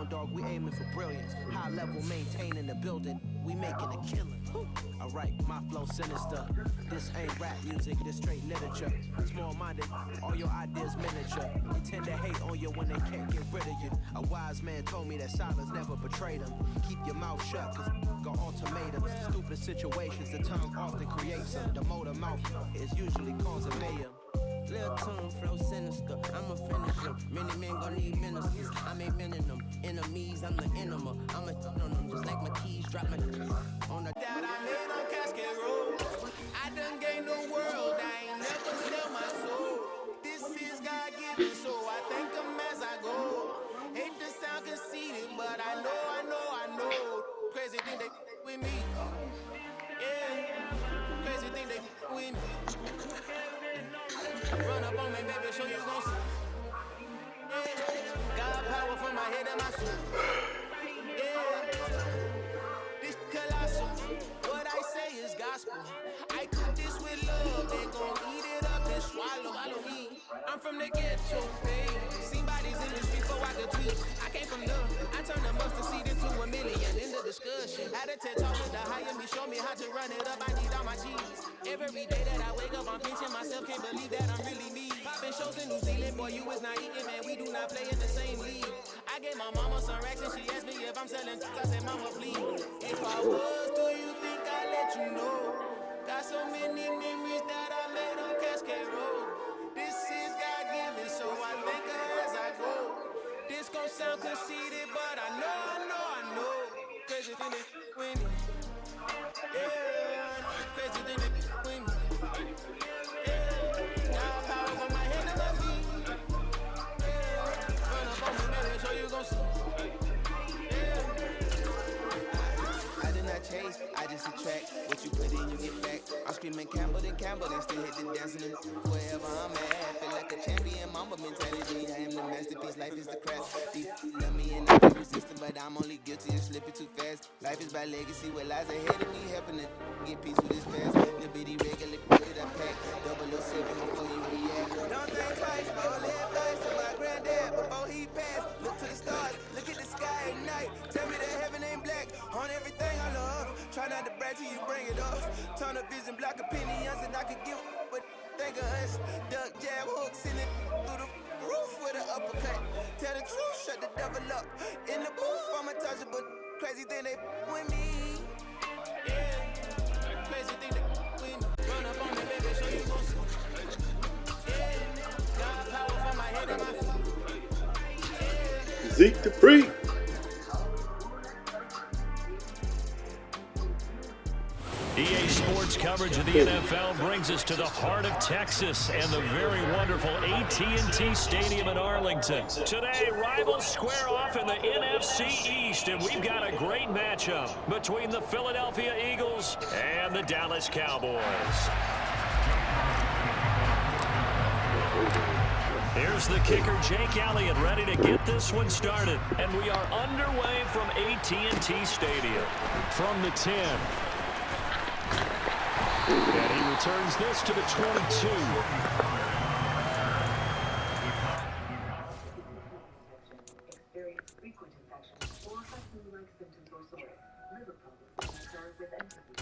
dog, we aiming for brilliance. High level maintaining the building, we making a killing. Alright, my flow sinister. This ain't rap music, this straight literature. Small-minded, all your ideas miniature. They tend to hate on you when they can't get rid of you. A wise man told me that silence never betrayed him. Keep your mouth shut, cause got ultimatums. Stupid situations, the tongue often creates them. The motor mouth is usually causing mayhem. Lil' tune, flow sinister, I'm a finisher. Many men gon' need ministers, I'm a men in them. Enemies, I'm the enema. I'm a on them, just like my keys, drop my on the that I made on Cascade Road. I done gained the world, I ain't never sell my soul. This is God-given, so I thank him as I go. Hate to sound conceited, but I know. Crazy thing they with me. Yeah, crazy thing they with me. Run up on me, baby, show you gon' see. Yeah, got power from my head and my soul. Yeah, this colossal. What I say is gospel. I cook this with love, they gon' eat it up and swallow me. I'm from the ghetto, babe. Seen bodies in the street before I could tweet. I came from love. I turned the mustard seed into a million. In the discussion, had a TED talk with the higher me, show me how to run it up. I need all my cheese. Every day that I wake up, I'm pinching myself. Can't believe that I'm really me. Popping shows in New Zealand, boy, you is not eating, man. We do not play in the same league. I gave my mama some racks and she asked me if I'm selling. I said, mama, please. If I was, do you think I'd let you know? Got so many memories that I made on Cascade Road. This is God-given, so I thank her as I go. This gon' sound conceited, but I know. Crazy thing they with me. Yeah, crazy thing they with me. Yeah, got power from my head to my feet. Yeah, run up on me, baby, so you gon' see. I did not chase, I just attract. What you put in, you get back. I'm screaming Campbell, then still hit the dancing. And wherever I'm at, feel like a champion, mama mentality. I am the masterpiece, life is the craft. These love me and I be resistant, but I'm only guilty of slipping too fast. Life is by legacy, what lies ahead of me, helping to get peace with his past. Little bitty regular, that I pack. 007 before you react. Don't think twice, only advice to my granddad before he passed. Look to the stars, look at the sky at night. Tell me that heaven ain't black on everything I love. Try not to brag till you bring it up. Turn up vision, block opinions, and I could give but think of us. Duck, jab, hooks in it through the roof with an uppercut. Tell the truth, shut the devil up. In the booth, I'm untouchable. Crazy thing they with me. Yeah, crazy thing they with me. Run up on me, baby, show you gon' see. Yeah, got power from my head and my feet. Yeah. Zeke Dupree. EA Sports coverage of the NFL brings us to the heart of Texas and the very wonderful AT&T Stadium in Arlington. Today, rivals square off in the NFC East, and we've got a great matchup between the Philadelphia Eagles and the Dallas Cowboys. Here's the kicker, Jake Elliott, ready to get this one started. And we are underway from AT&T Stadium. From the 10. And he returns this to the 22. Experience frequent infections or have flu-like symptoms or sores. Liver problems occur with entropy.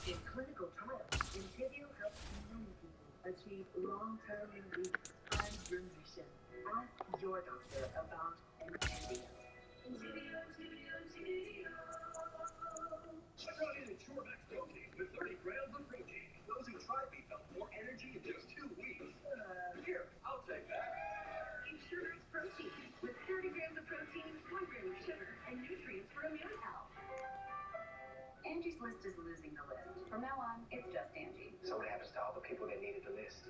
In clinical trials, Intavio helps many people achieve long-term relief and remission. Ask your doctor about Intavio. Check out an Max protein with 30 grams of protein. Those who tried me felt more energy in just 2 weeks. Here, I'll take that. Max protein with 30 grams of protein, 1 gram of sugar, and nutrients for immune health. Angie's List is losing the list. From now on, it's just Angie. So what happens to all the people that needed the list?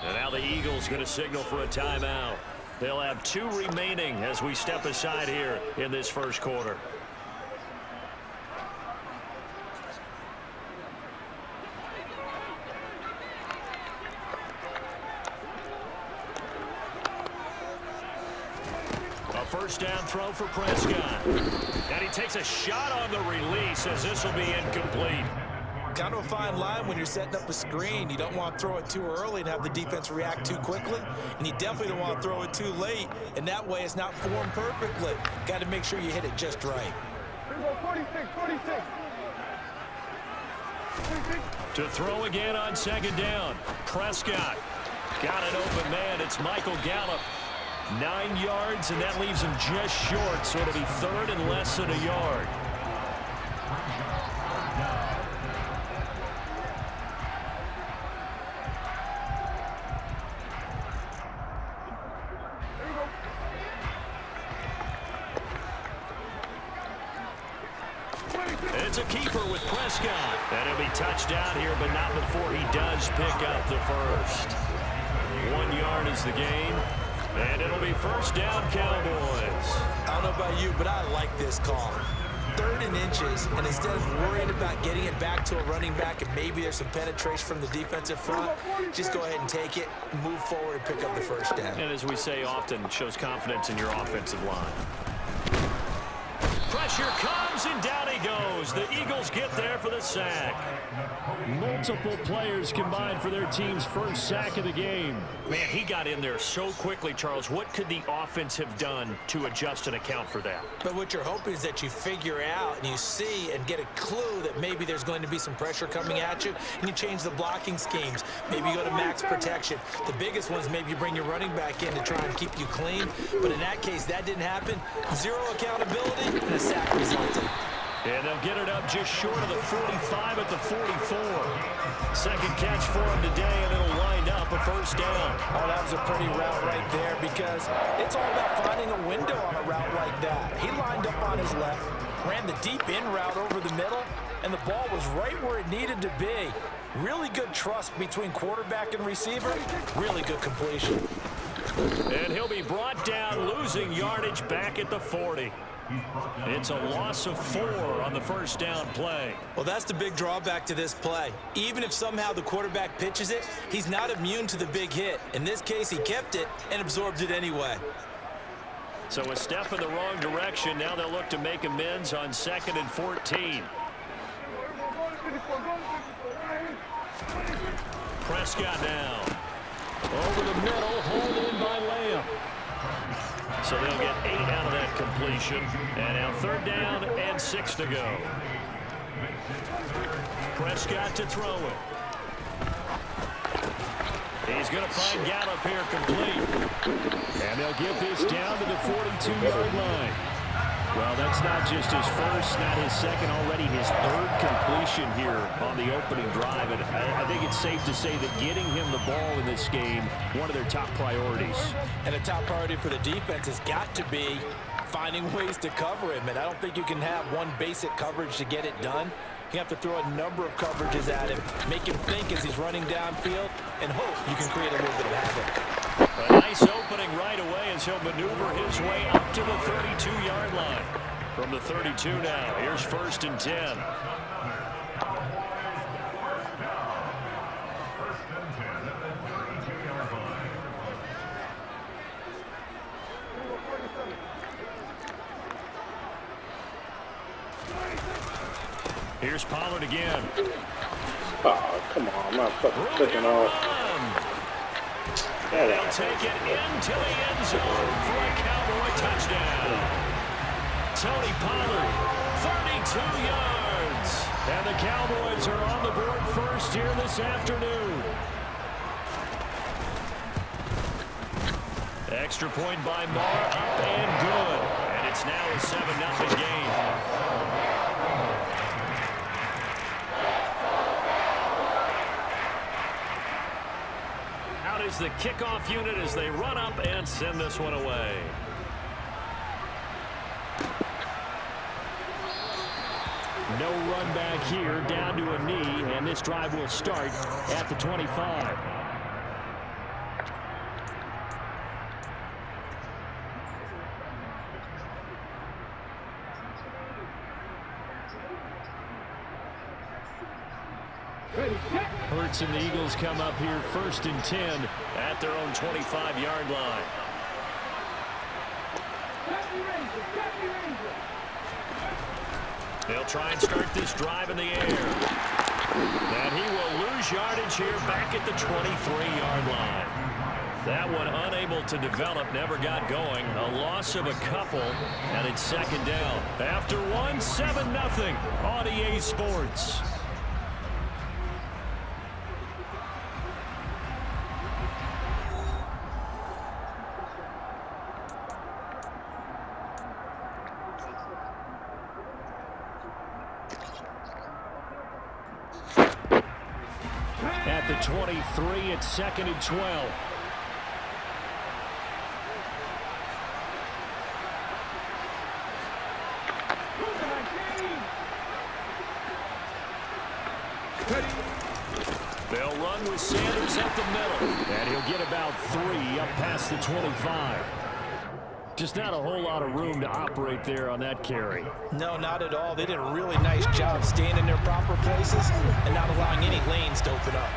And now the Eagles going to signal for a timeout. They'll have 2 remaining as we step aside here in this first quarter. first down throw for Prescott. And he takes a shot on the release as this will be incomplete. Kind of a fine line when you're setting up a screen. You don't want to throw it too early and have the defense react too quickly, and you definitely don't want to throw it too late, and that way it's not formed perfectly. Got to make sure you hit it just right. 46. To throw again on second down. Prescott got an open man. It's Michael Gallup. 9 yards, and that leaves him just short, so it'll be third and less than a yard. It's a keeper with Prescott. And he'll be touchdown here, but not before he does pick up the first. 1 yard is the gain. And it'll be first down, Cowboys. I don't know about you, but I like this call. 3rd and inches, and instead of worrying about getting it back to a running back and maybe there's some penetration from the defensive front, just go ahead and take it, move forward, and pick up the first down. And as we say often, shows confidence in your offensive line. Pressure comes, and down he goes. The Eagles get there for the sack. Multiple players combined for their team's first sack of the game. Man, he got in there so quickly, Charles. What could the offense have done to adjust and account for that? But what you're hoping is that you figure out and you see and get a clue that maybe there's going to be some pressure coming at you, and you change the blocking schemes. Maybe you go to max protection. The biggest one is maybe you bring your running back in to try and keep you clean. But in that case, that didn't happen. Zero accountability, and a sack resulted. And they'll get it up just short of the 45 at the 44. Second catch for him today, and it'll wind up a first down. Oh, that was a pretty route right there because it's all about finding a window on a route like that. He lined up on his left, ran the deep in route over the middle, and the ball was right where it needed to be. Really good trust between quarterback and receiver. Really good completion. And he'll be brought down, losing yardage back at the 40. It's a loss of 4 on the first down play. Well, that's the big drawback to this play. Even if somehow the quarterback pitches it, he's not immune to the big hit. In this case, he kept it and absorbed it anyway. So a step in the wrong direction. Now they'll look to make amends on 2nd and 14. Prescott now. Over the middle, hauled in by Lamb. So they'll get 8 out of that completion. And now 3rd down and 6 to go. Prescott to throw it. He's going to find Gallup here complete. And they'll get this down to the 42-yard line. Well, that's not just his first, not his second, already his 3rd completion here on the opening drive. And I think it's safe to say that getting him the ball in this game, one of their top priorities. And a top priority for the defense has got to be finding ways to cover him. And I don't think you can have one basic coverage to get it done. You have to throw a number of coverages at him, make him think as he's running downfield, and hope you can create a little bit of havoc. A nice opening right away as he'll maneuver his way up to the 32-yard line. From the 32 now, here's 1st and 10. Here's Pollard again. Oh, come on, I'm not fucking clicking off. And they'll take it into the end zone for a Cowboy touchdown. Tony Pollard, 32 yards. And the Cowboys are on the board first here this afternoon. Extra point by Marr, up and good. And it's now a 7-0 game. Is the kickoff unit as they run up and send this one away. No run back here, down to a knee, and this drive will start at the 25. Hurts and the Eagles come up here 1st and 10 at their own 25-yard line. They'll try and start this drive in the air. And he will lose yardage here back at the 23-yard line. That one unable to develop, never got going. A loss of a couple, and it's second down. After one, 7-0 on EA Sports. At the 23, it's 2nd and 12. They'll run with Sanders up the middle, and he'll get about 3 up past the 25. Just not a whole lot of room to operate there on that carry. No, not at all. They did a really nice job staying in their proper places and not allowing any lanes to open up.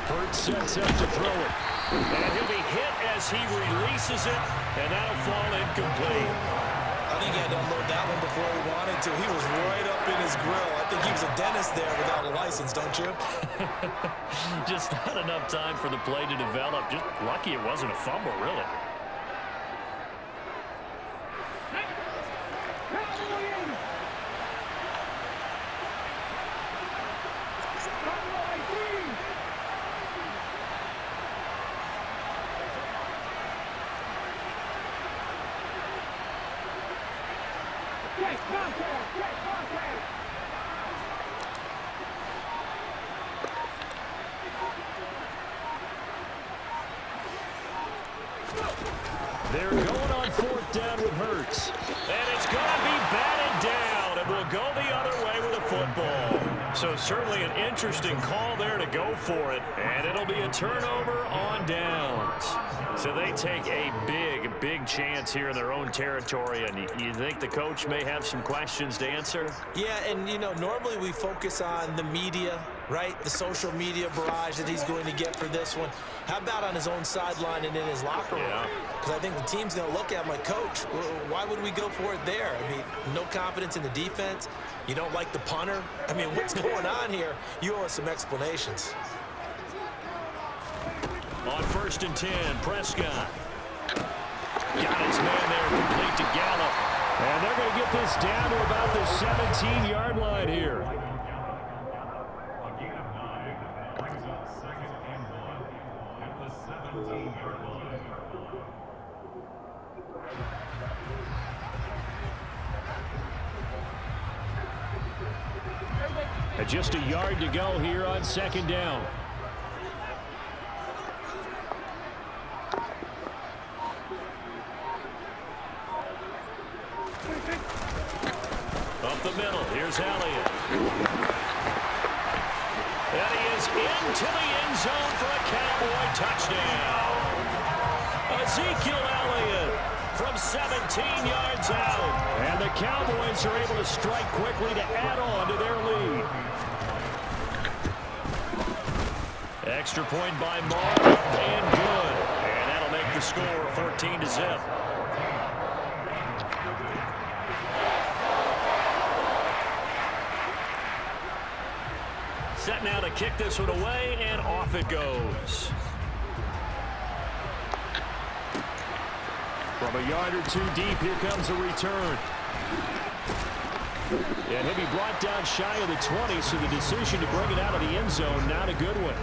Hurts sets up to throw it. And he'll be hit as he releases it, and that'll fall incomplete. I think he had to unload that one before he wanted to. He was right up in his grill. I think he was a dentist there without a license, don't you? Just not enough time for the play to develop. Just lucky it wasn't a fumble, really. They're going on 4th down with Hurts. And it's going to be batted down, and will go the other way with a football. So certainly an interesting call there to go for it. And it'll be a turnover on downs. So they take a big chance here in their own territory. And you think the coach may have some questions to answer? Yeah, and, you know, normally we focus on the media, right? The social media barrage that he's going to get for this one. How about on his own sideline and in his locker room? Because I think the team's going to look at him like, Coach, why would we go for it there? I mean, no confidence in the defense. You don't like the punter. I mean, what's going on here? You owe us some explanations. On 1st and 10, Prescott. Got his man there, complete to Gallup. And they're going to get this down to about the 17-yard line here. And just a yard to go here on 2nd down. Up the middle, here's Elliott. And he is into the end zone for a Cowboy touchdown. Ezekiel Elliott from 17 yards out. And the Cowboys are able to strike quickly to add on to their lead. Extra point by Mark, and good. And that'll make the score 14-0. Set now to kick this one away, and off it goes. From a yard or 2 deep, here comes a return. And he'll be brought down shy of the 20, so the decision to bring it out of the end zone, not a good one.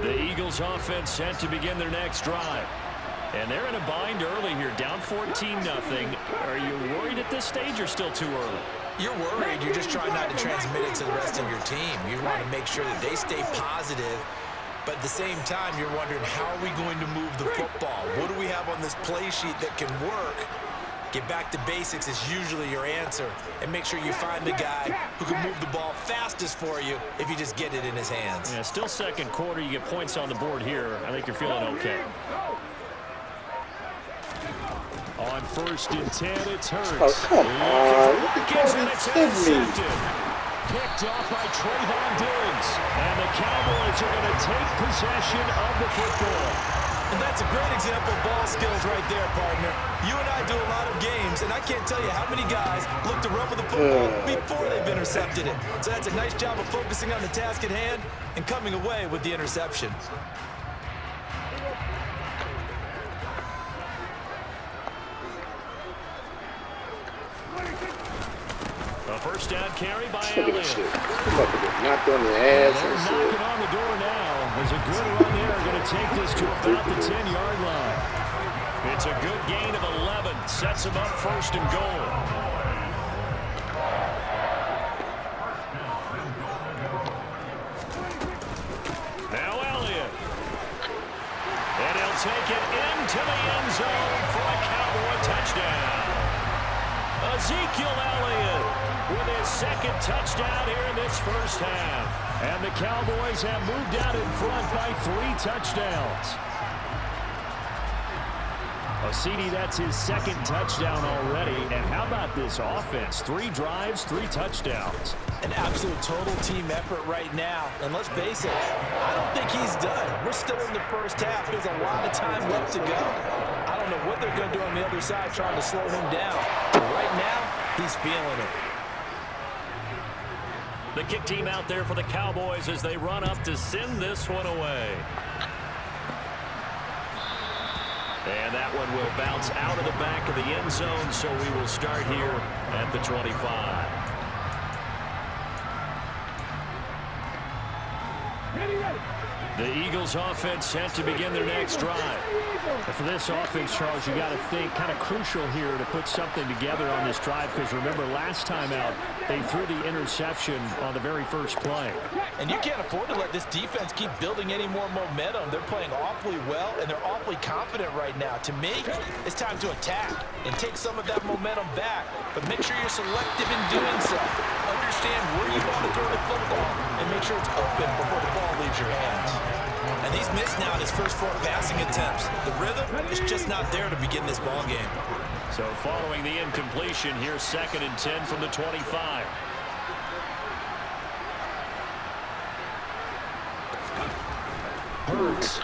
The Eagles offense set to begin their next drive. And they're in a bind early here, down 14-0. Are you worried at this stage or still too early? You're worried. You're just trying not to transmit it to the rest of your team. You want to make sure that they stay positive. But at the same time, you're wondering, how are we going to move the football? What do we have on this play sheet that can work? Get back to basics is usually your answer. And make sure you find the guy who can move the ball fastest for you if you just get it in his hands. Yeah, still second quarter. You get points on the board here. I think you're feeling okay. On 1st and 10, it's Hurts. Oh, come on. Look at Sydney. picked off by Trayvon Diggs. And the Cowboys are going to take possession of the football. And that's a great example of ball skills right there, partner. You and I do a lot of games, and I can't tell you how many guys look to run with the football before they've intercepted it. So that's a nice job of focusing on the task at hand and coming away with the interception. A first down carry by Look at Elliott. this shit. I'm about to get knocked on the ass They're and knocking shit. on the door now. There's a good run there. Going to take this to about the 10-yard line. It's a good gain of 11. Sets him up first and goal. Now Elliott. And he'll take it into the end zone for a Cowboy touchdown. Ezekiel Elliott with his second touchdown here in this first half. And the Cowboys have moved out in front by 3 touchdowns. CD, that's his second touchdown already. And how about this offense? 3 drives, 3 touchdowns. An absolute total team effort right now. And let's face it, I don't think he's done. We're still in the first half. There's a lot of time left to go. I don't know what they're going to do on the other side trying to slow him down. But right now, he's feeling it. The kick team out there for the Cowboys as they run up to send this one away. And that one will bounce out of the back of the end zone, so we will start here at the 25. The Eagles offense set to begin their next drive. And for this offense, Charles, you got to think kind of crucial here to put something together on this drive, because remember last time out they threw the interception on the very first play. And you can't afford to let this defense keep building any more momentum. They're playing awfully well, and they're awfully confident right now. To me, it's time to attack and take some of that momentum back, but make sure you're selective in doing so. Understand where you want to throw the football and make sure it's open before the ball leaves your hands. And he's missed now in his first 4 passing attempts. The rhythm is just not there to begin this ball game. So following the incompletion, here's 2nd and 10 from the 25. Hurts.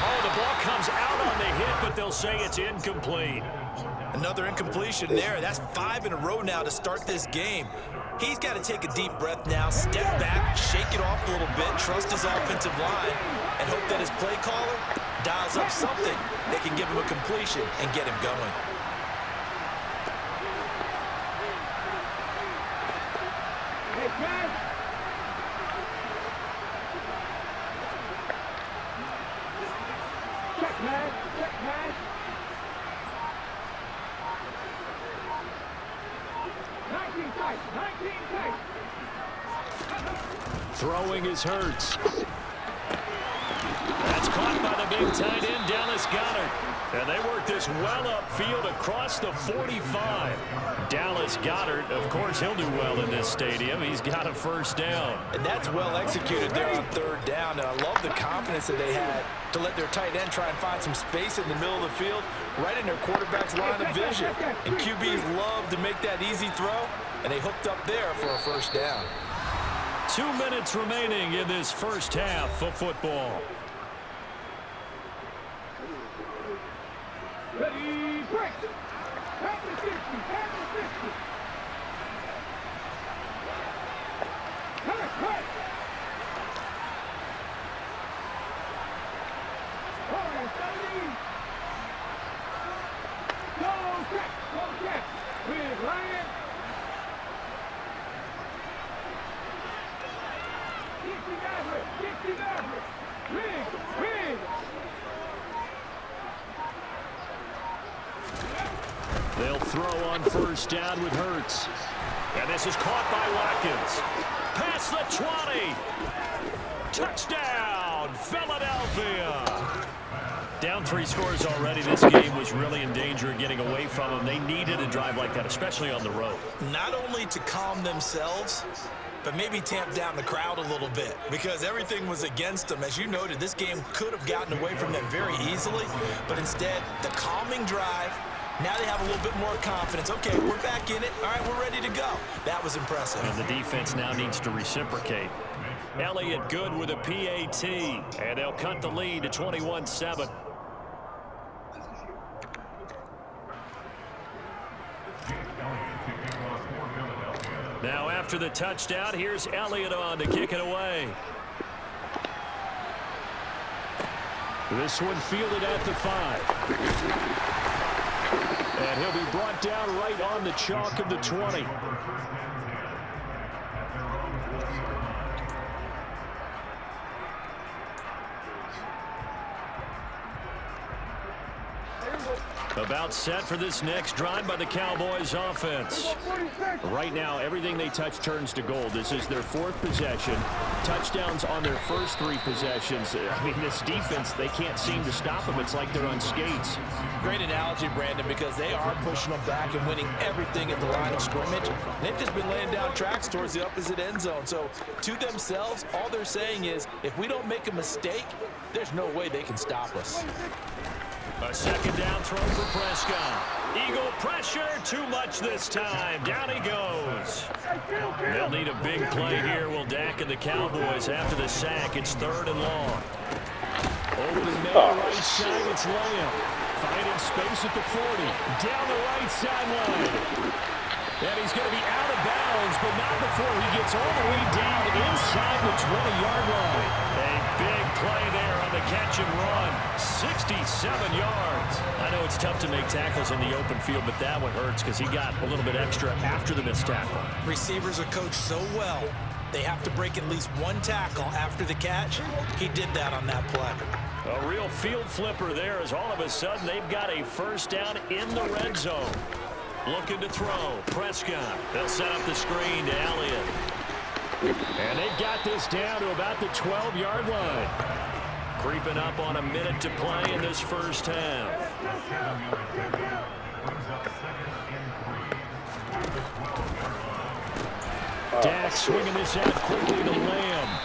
Oh, the ball comes out on the hit, but they'll say it's incomplete. Another incompletion there. That's 5 in a row now to start this game. He's got to take a deep breath now, step back, shake it off a little bit, trust his offensive line, and hope that his play caller dials up something that can give him a completion and get him going. Throwing is Hurts. That's caught by the big tight end, Dallas Goedert. And they work this well upfield across the 45. Dallas Goedert, of course, he'll do well in this stadium. He's got a first down. And that's well executed there on 3rd down. And I love the confidence that they had to let their tight end try and find some space in the middle of the field, right in their quarterback's line of vision. And QBs love to make that easy throw, and they hooked up there for a first down. 2 minutes remaining in this first half of football. Ready, break. At the 50, at the 50. Cut. Forward, 30. Go check. With Ryan. 60 Maverick. Rig. They'll throw on first down with Hurts. And this is caught by Watkins. Past the 20. Touchdown, Philadelphia. Down 3 scores already. This game was really in danger of getting away from them. They needed a drive like that, especially on the road. Not only to calm themselves, but maybe tamp down the crowd a little bit, because everything was against them. As you noted, this game could have gotten away from them very easily, but instead, the calming drive Now they have a little bit more confidence. Okay, we're back in it. All right, we're ready to go. That was impressive. And the defense now needs to reciprocate. Elliott good with a PAT, and they'll cut the lead to 21-7. Now after the touchdown, here's Elliott on to kick it away. This one fielded at the 5. And he'll be brought down right on the chalk of the 20. About set for this next drive by the Cowboys offense. Right now, everything they touch turns to gold. This is their 4th possession. Touchdowns on their first 3 possessions. I mean, this defense, they can't seem to stop them. It's like they're on skates. Great analogy, Brandon, because they are pushing them back and winning everything at the line of scrimmage. They've just been laying down tracks towards the opposite end zone. So, to themselves, all they're saying is, if we don't make a mistake, there's no way they can stop us. A second down throw for Prescott. Eagle pressure, too much this time. Down he goes. They'll need a big play here, will Dak and the Cowboys after the sack. It's 3rd and long. Over the middle, right side, it's Lamb. Finding space at the 40. Down the right sideline. And he's going to be out of bounds, but not before he gets all the way down inside the 20-yard line. A big play there on the catch and run. 67 yards. I know it's tough to make tackles in the open field, but that one hurts because he got a little bit extra after the missed tackle. Receivers are coached so well, they have to break at least 1 tackle after the catch. He did that on that play. A real field flipper there as all of a sudden they've got a first down in the red zone. Looking to throw. Prescott. They'll set up the screen to Elliott. And they've got this down to about the 12-yard line. Creeping up on a minute to play in this first half. Dak swinging this out quickly to Lamb.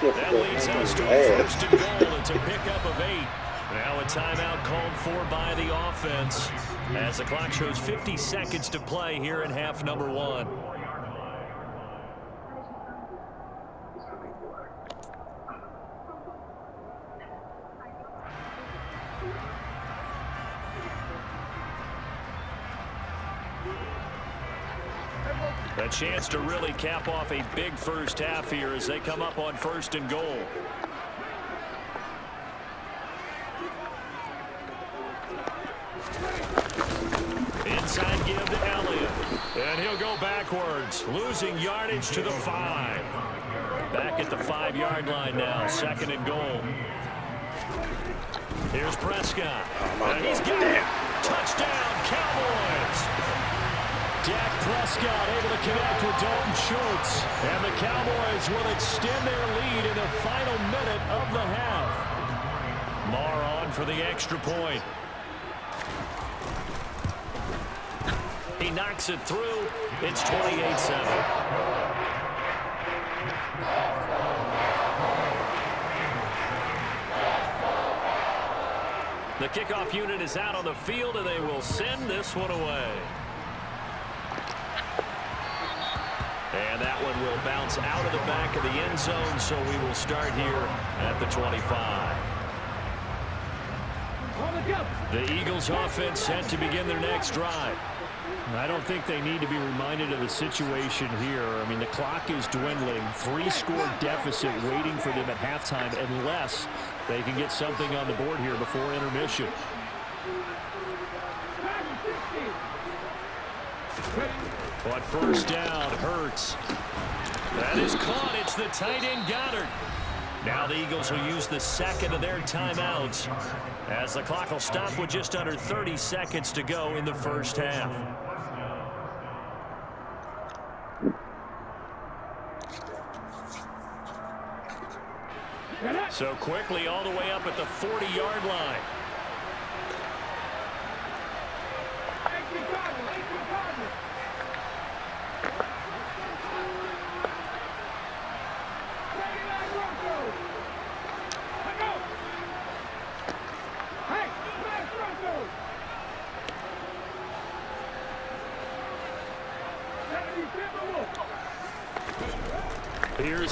That leads us to a 1st and goal. It's a pickup of 8. Now a timeout called for by the offense as the clock shows 50 seconds to play here in half number 1. A chance to really cap off a big first half here as they come up on 1st and goal. Inside give to Elliott. And he'll go backwards, losing yardage to the 5. Back at the 5-yard line now, 2nd and goal. Here's Prescott. And he's got it. Touchdown, Cowboys. Dak Prescott able to connect with Dalton Schultz. And the Cowboys will extend their lead in the final minute of the half. Marr on for the extra point. He knocks it through. It's 28-7. The kickoff unit is out on the field, and they will send this one away. And that one will bounce out of the back of the end zone, so we will start here at the 25. The Eagles offense set to begin their next drive. I don't think they need to be reminded of the situation here. I mean, the clock is dwindling. 3-score deficit waiting for them at halftime unless they can get something on the board here before intermission. On 1st down, Hurts. That is caught. It's the tight end Goddard. Now the Eagles will use the 2nd of their timeouts as the clock will stop with just under 30 seconds to go in the first half. So quickly all the way up at the 40-yard line.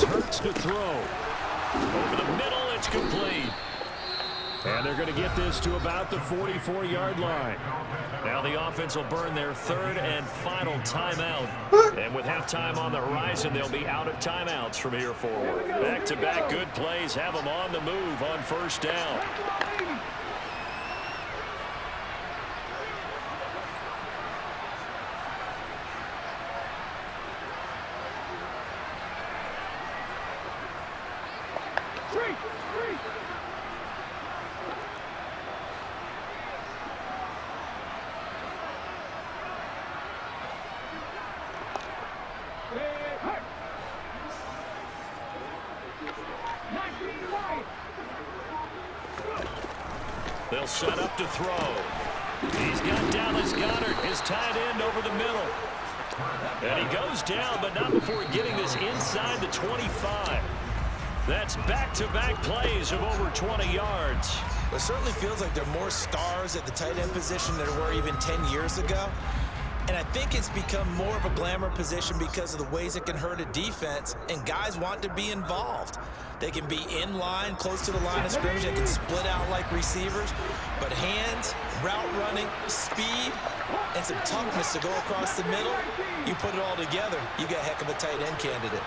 It's Hurts to throw. Over the middle, it's complete. And they're going to get this to about the 44-yard line. Now the offense will burn their third and final timeout. And with halftime on the horizon, they'll be out of timeouts from here forward. Back-to-back good plays have them on the move on first down. They'll set up to throw. He's got Dallas Goedert, his tight end, over the middle. And he goes down, but not before getting this inside the 25. That's back-to-back plays of over 20 yards. It certainly feels like there are more stars at the tight end position than there were even 10 years ago. And I think it's become more of a glamour position because of the ways it can hurt a defense, and guys want to be involved. They can be in line, close to the line of scrimmage. They can split out like receivers. But hands, route running, speed, and some toughness to go across the middle, you put it all together, you got a heck of a tight end candidate.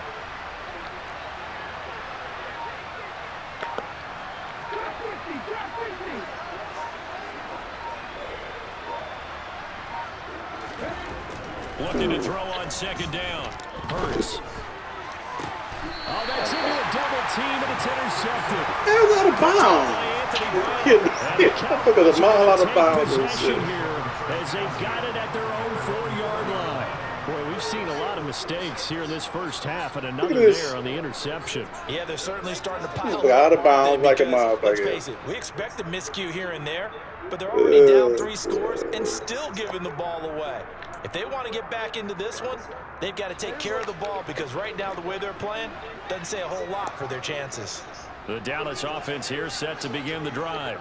Looking to throw on second down. Hurts. Oh, that's into a double team, and it's intercepted. That was out of bounds. I took a mile out of bounds. Possession here as they've got it at their own 4-yard line. Boy, we've seen a lot of mistakes here in this first half, and another there on the interception. Yeah, they're certainly starting to pile out of bounds like a mile. Let's face it, we expect a miscue here and there, but they're already down 3 scores and still giving the ball away. If they want to get back into this one, they've got to take care of the ball, because right now the way they're playing doesn't say a whole lot for their chances. The Dallas offense here set to begin the drive.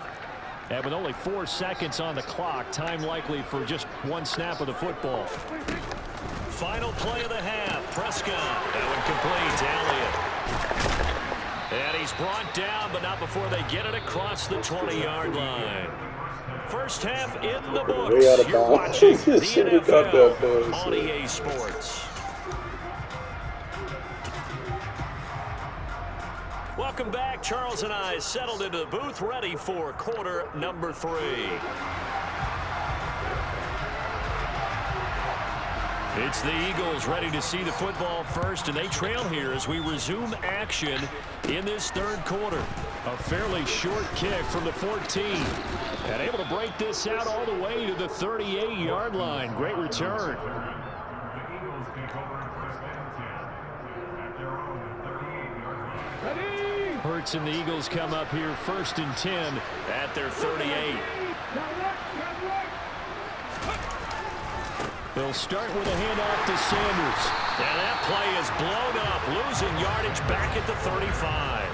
And with only 4 seconds on the clock, time likely for just 1 snap of the football. Final play of the half. Prescott. That one complete to Elliott. And he's brought down, but not before they get it across the 20-yard line. First half in the books. You're watching the NFL on EA Sports. Welcome back. Charles and I settled into the booth, ready for quarter number 3. It's the Eagles ready to see the football first, and they trail here as we resume action in this third quarter. A fairly short kick from the 14. And able to break this out all the way to the 38-yard line. Great return. Hurts and the Eagles come up here 1st and 10 at their 38. They'll start with a handoff to Sanders. And that play is blown up, losing yardage back at the 35.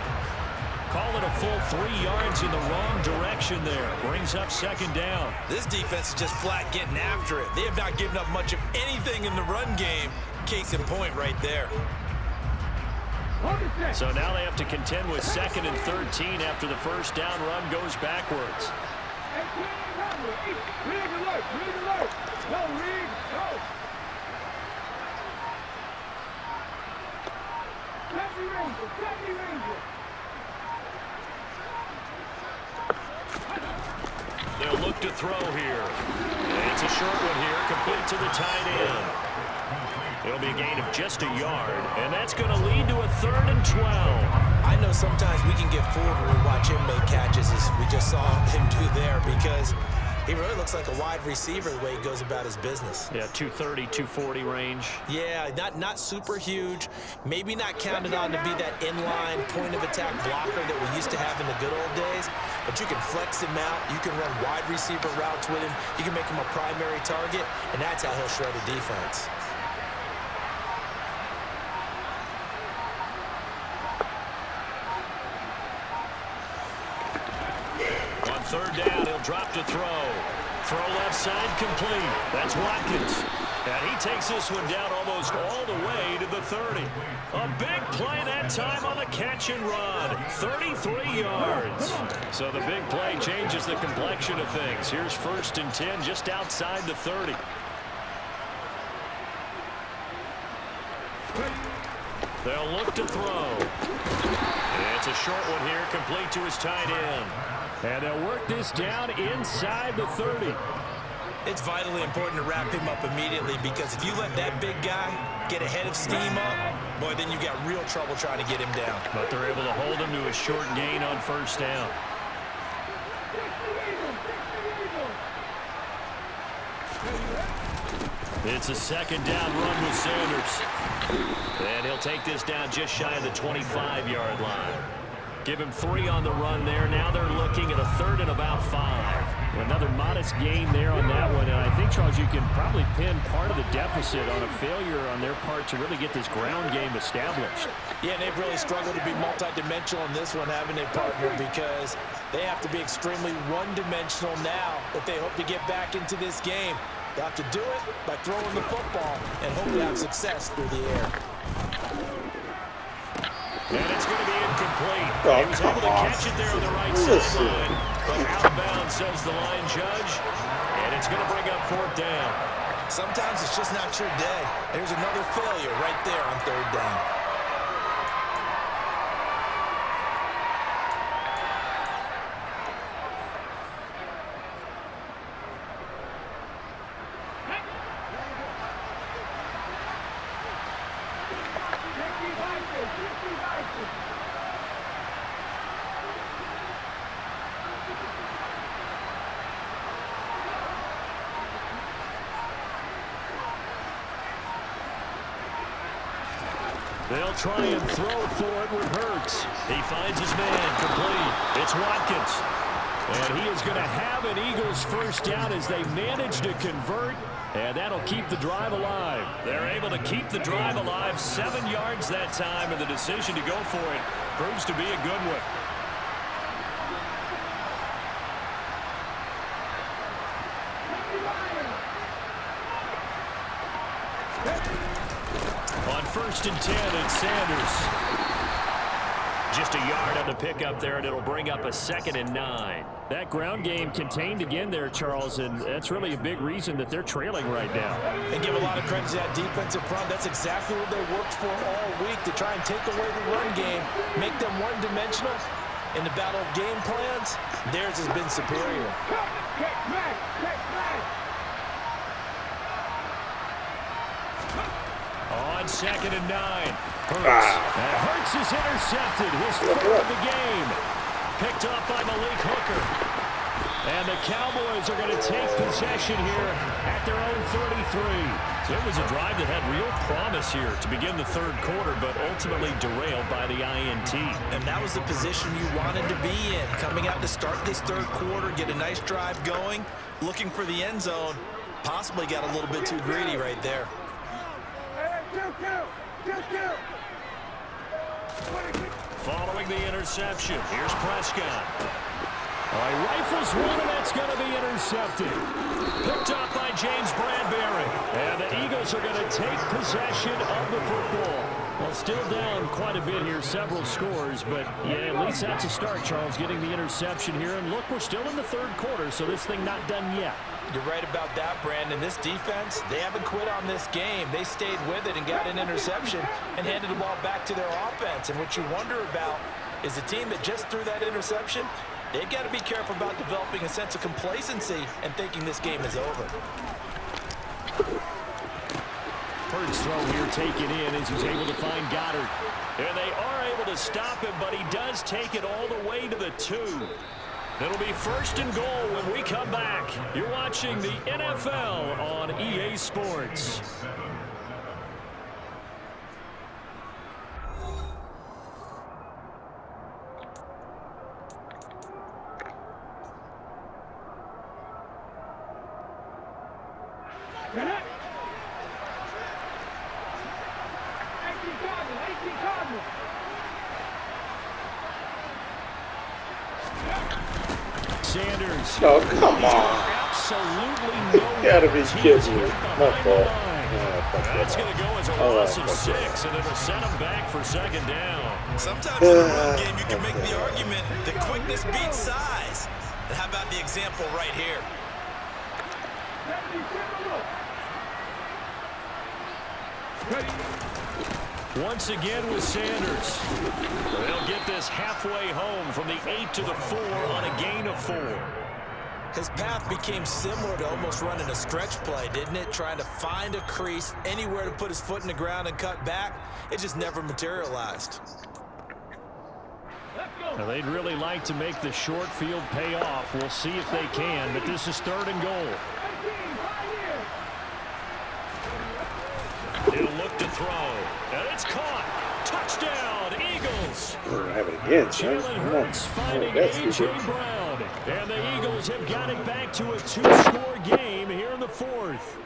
Call it a full 3 yards in the wrong direction there. Brings up second down. This defense is just flat getting after it. They have not given up much of anything in the run game. Case in point right there. So now they have to contend with 2nd and 13 after the first down run goes backwards. They'll look to throw here. It's a short one here, complete to the tight end. It'll be a gain of just a yard, and that's going to lead to a 3rd and 12. I know sometimes we can get fooled when we watch him make catches, as we just saw him do there, because he really looks like a wide receiver the way he goes about his business. Yeah, 230, 240 range. Yeah, not super huge. Maybe not counted on to be that inline point-of-attack blocker that we used to have in the good old days, but you can flex him out. You can run wide receiver routes with him. You can make him a primary target, and that's how he'll shred a defense. On 3rd down, he'll drop to throw. Throw left side complete. That's Watkins. And he takes this one down almost all the way to the 30. A big play that time on the catch and run. 33 yards. So the big play changes the complexion of things. Here's 1st and 10 just outside the 30. They'll look to throw. It's a short one here, complete to his tight end. And they'll work this down inside the 30. It's vitally important to wrap him up immediately, because if you let that big guy get ahead of steam up, boy, then you've got real trouble trying to get him down. But they're able to hold him to a short gain on 1st down. It's a 2nd down run with Sanders. And he'll take this down just shy of the 25-yard line. Give him 3 on the run there. Now they're looking at a 3rd and about 5. Another modest gain there on that one. And I think, Charles, you can probably pin part of the deficit on a failure on their part to really get this ground game established. Yeah, and they've really struggled to be multidimensional in this one, haven't they, partner? Because they have to be extremely one-dimensional now if they hope to get back into this game. They have to do it by throwing the football and hope to have success through the air. And it's going to be incomplete. He was able to catch it there on the right sideline. But out of bounds, says the line judge. And it's going to bring up 4th down. Sometimes it's just not your day. There's another failure right there on 3rd down. They'll try and throw for it with Hurts. He finds his man, complete. It's Watkins. And he is going to have an Eagles 1st down as they manage to convert. And that'll keep the drive alive. They're able to keep the drive alive. 7 yards that time, and the decision to go for it proves to be a good one. On 1st and 10, it's Sanders. Just a yard on the pickup there, and it'll bring up a 2nd and 9. That ground game contained again there, Charles, and that's really a big reason that they're trailing right now. And give a lot of credit to that defensive front. That's exactly what they worked for all week, to try and take away the run game, make them one-dimensional. In the battle of game plans, theirs has been superior. On 2nd and 9, Hurts. And Hurts is intercepted. His 4th of the game. Picked up by Malik Hooker. And the Cowboys are going to take possession here at their own 33. So it was a drive that had real promise here to begin the 3rd quarter, but ultimately derailed by the INT. And that was the position you wanted to be in. Coming out to start this 3rd quarter, get a nice drive going, looking for the end zone. Possibly got a little bit too greedy right there. Following the interception, here's Prescott. He rifles one, and that's going to be intercepted. Picked up by James Bradbury. And the Eagles are going to take possession of the football. Well, still down quite a bit here, several scores, but yeah, at least that's a start, Charles, getting the interception here. And look, we're still in the 3rd quarter, so this thing not done yet. You're right about that, Brandon. This defense, they haven't quit on this game. They stayed with it and got an interception and handed the ball back to their offense. And what you wonder about is a team that just threw that interception, they've got to be careful about developing a sense of complacency and thinking this game is over. Hurts throw here taken in as he's able to find Goddard. And they are able to stop him, but he does take it all the way to the 2. It'll be 1st and goal when we come back. You're watching the NFL on EA Sports. Sanders. Oh, come on. Absolutely no. You gotta be kidding me. My fault. That's going to go as a loss of 6, and it'll set them back for second down. Sometimes in the run game, you can make the argument that quickness beats size. And how about the example right here? Once again with Sanders. They'll get this halfway home from the 8 to the 4 on a gain of 4. His path became similar to almost running a stretch play, didn't it? Trying to find a crease, anywhere to put his foot in the ground and cut back. It just never materialized. Now they'd really like to make the short field pay off. We'll see if they can, but this is 3rd and goal. He'll look to throw, and it's caught. Touchdown, Eagles. Have it again, Jalen Hurts finding A.J. Brown, and the Eagles have got it back to a 2-score game here in the 4th.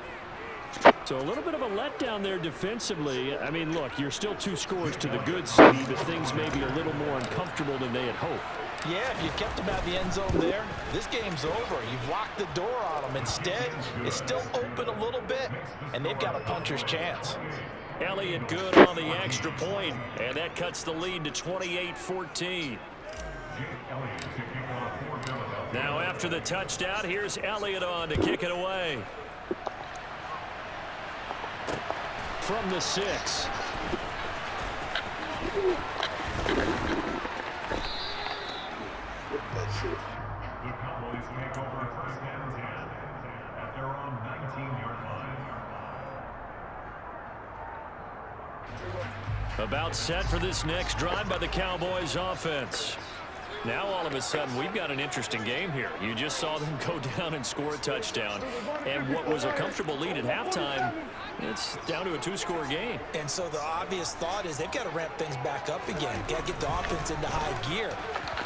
So a little bit of a letdown there defensively. I mean, look, you're still 2 scores to the good, CD, but things may be a little more uncomfortable than they had hoped. Yeah, if you kept them out of the end zone there, this game's over. You've locked the door on them. Instead, it's still open a little bit, and they've got a puncher's chance. Elliott good on the extra point, and that cuts the lead to 28-14. Now after the touchdown, here's Elliott on to kick it away. From the 6. The Cowboys make over 1st and 10 at their own 19-yard line. About set for this next drive by the Cowboys offense. Now all of a sudden we've got an interesting game here. You just saw them go down and score a touchdown. And what was a comfortable lead at halftime, it's down to a 2-score game. And so the obvious thought is they've got to ramp things back up again. Got to get the offense into high gear.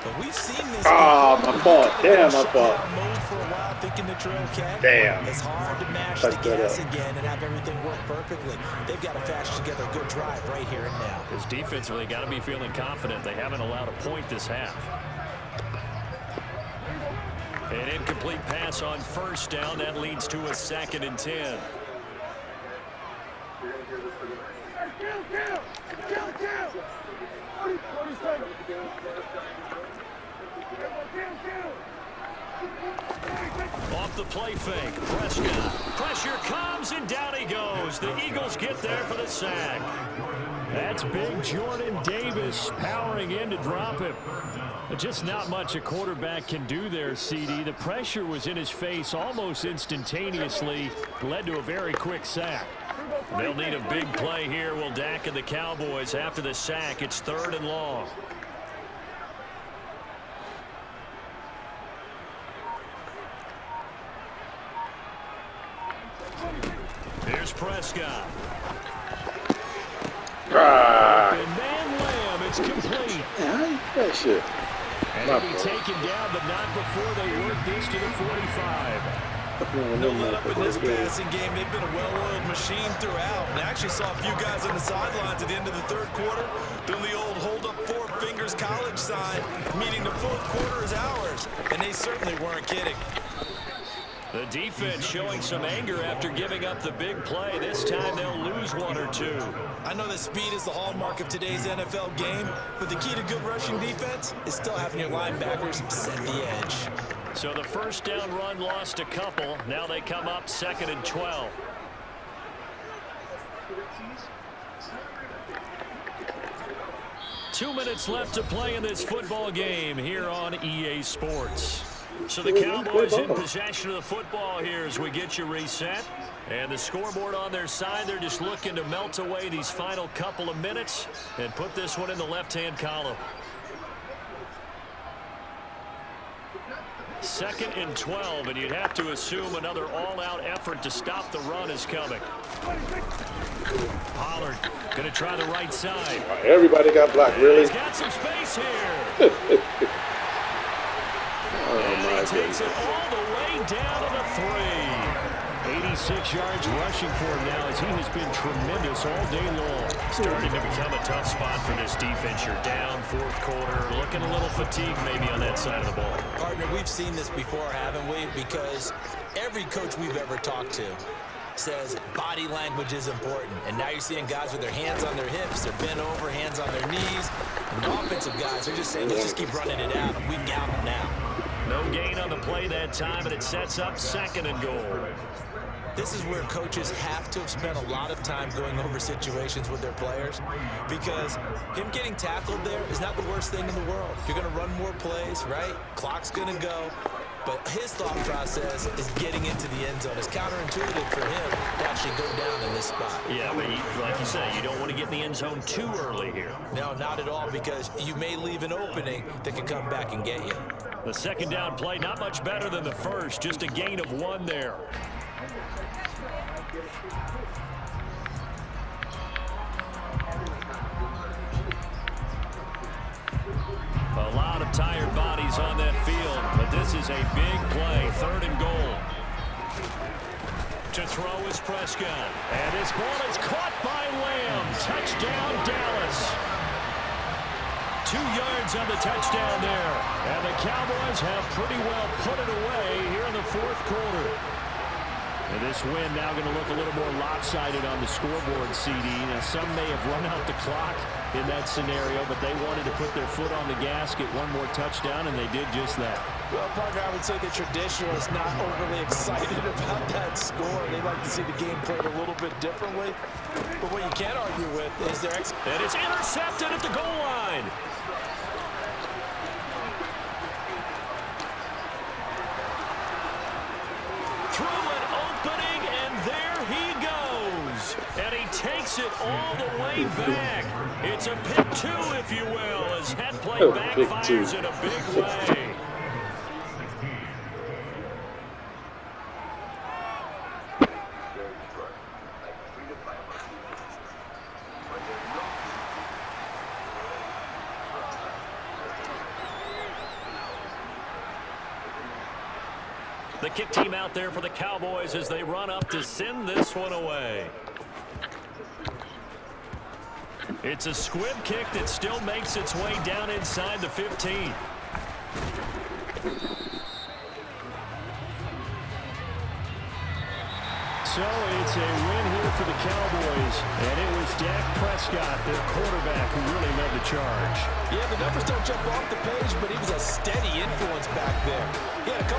But we've seen this. Oh, my fault. Damn, my fault. Mode for a while, thinking that you're okay. Damn. It's hard to mash the gas again and have everything work perfectly. They've got to fashion together a good drive right here and now. Because defensively, got to be feeling confident. They haven't allowed a point this half. An incomplete pass on 1st down. That leads to a 2nd and 10. Off the play fake. Prescott. Pressure comes, and down he goes. The Eagles get there for the sack. That's big Jordan Davis powering in to drop him. Just not much a quarterback can do there, CD. The pressure was in his face almost instantaneously. Led to a very quick sack. They'll need a big play here. Will Dak and the Cowboys after the sack. It's 3rd and long. Here's Prescott. And man lamb, it's complete. That shit. And he'll be taken down, but not before they work this to the 45. No let up in this passing game. They've been a well-oiled machine throughout. And I actually saw a few guys on the sidelines at the end of the 3rd quarter doing the old hold up 4 fingers college sign, meaning the 4th quarter is ours. And they certainly weren't kidding. The defense showing some anger after giving up the big play. This time they'll lose 1 or 2. I know that speed is the hallmark of today's NFL game, but the key to good rushing defense is still having your linebackers set the edge. So the 1st down run lost a couple. Now they come up 2nd and 12. Two minutes left to play in this football game here on EA Sports. So the Cowboys in possession of the football here as we get you reset. And the scoreboard on their side, they're just looking to melt away these final couple of minutes and put this one in the left-hand column. 2nd and 12, and you'd have to assume another all-out effort to stop the run is coming. Pollard going to try the right side. Everybody got blocked, really? He's got some space here. And he takes it all the way down to the 3. 86 yards rushing for him now as he has been tremendous all day long. Starting to become a tough spot for this defense. You're down 4th quarter, looking a little fatigued maybe on that side of the ball. Partner, we've seen this before, haven't we? Because every coach we've ever talked to says body language is important. And now you're seeing guys with their hands on their hips, they're bent over, hands on their knees. And the offensive guys are just saying, let's just keep running it out, and we've got them now. No gain on the play that time, and it sets up 2nd and goal. This is where coaches have to have spent a lot of time going over situations with their players, because him getting tackled there is not the worst thing in the world. You're going to run more plays, right? Clock's going to go. But his thought process is getting into the end zone. It's counterintuitive for him to actually go down in this spot. Yeah, but like you say, you don't want to get in the end zone too early here. No, not at all, because you may leave an opening that could come back and get you. The 2nd down play, not much better than the first, just a gain of 1 there. A lot of tired bodies on that field, but this is a big play. 3rd and goal. To throw is Prescott. And his ball is caught by Lamb. Touchdown, Dallas. 2 yards on the touchdown there. And the Cowboys have pretty well put it away here in the 4th quarter. And this win now going to look a little more lopsided on the scoreboard, CD. Now, some may have run out the clock in that scenario, but they wanted to put their foot on the gas, get 1 more touchdown, and they did just that. Well, partner, I would say the traditionalists not overly excited about that score. They like to see the game played a little bit differently. But what you can't argue with is their and it's intercepted at the goal line. Through an opening, and there he goes. And he takes it all the way back. It's a pick 2, if you will, as that play backfires in a big way. The kick team out there for the Cowboys as they run up to send this one away. It's a squib kick that still makes its way down inside the 15. So it's a win here for the Cowboys, and it was Dak Prescott, their quarterback, who really led the charge. Yeah, the numbers don't jump off the page, but he was a steady influence back there. He had a couple